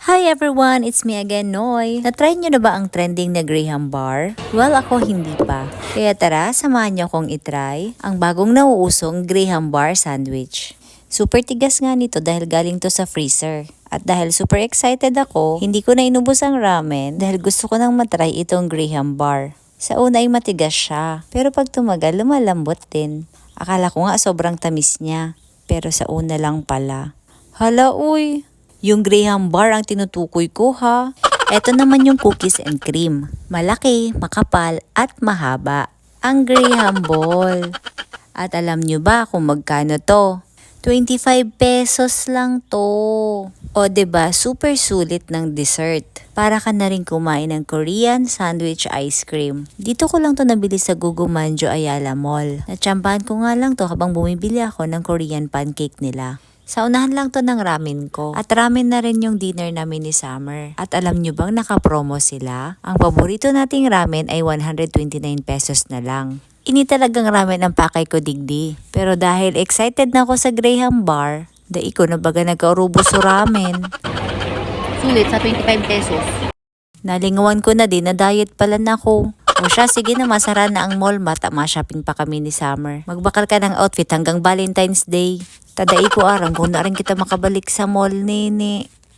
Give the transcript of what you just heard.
Hi everyone! It's me again, Noy. Na-try nyo na ba ang trending na Graham Bar? Well, ako hindi pa. Kaya tara, samahan nyo akong itry ang bagong nauusong Graham Bar sandwich. Super tigas nga nito dahil galing to sa freezer. At dahil super excited ako, hindi ko na inubos ang ramen dahil gusto ko nang matry itong Graham Bar. Sa una ay matigas siya, pero pag tumagal, lumalambot din. Akala ko nga sobrang tamis niya, pero sa una lang pala. Hala uy! Yung Graham Bar ang tinutukoy ko ha. Ito naman yung cookies and cream. Malaki, makapal, at mahaba. Ang Graham Ball. At alam nyo ba kung magkano to? 25 pesos lang to. O diba, super sulit ng dessert. Para ka na rin kumain ng Korean sandwich ice cream. Dito ko lang to nabili sa Gugu Manjo Ayala Mall. Natsambahan ko nga lang to habang bumibili ako ng Korean pancake nila. Sa unahan lang to ng ramen ko. At ramen na rin yung dinner namin ni Summer. At alam nyo bang naka-promo sila? Ang paborito nating ramen ay 129 pesos na lang. Ini talagang ramen ang pakay ko digdi. Pero dahil excited na ako sa Graham Bar, dai ko na baga nagkaurubos sa ramen. Sulit sa 25 pesos. Nalingawan ko na din na diet pala na ako. O siya, sige na masara na ang mall, shopping pa kami ni Summer. Magbakal ka ng outfit hanggang Valentine's Day. Tadai ko aram kung na rin kita makabalik sa mall, nene.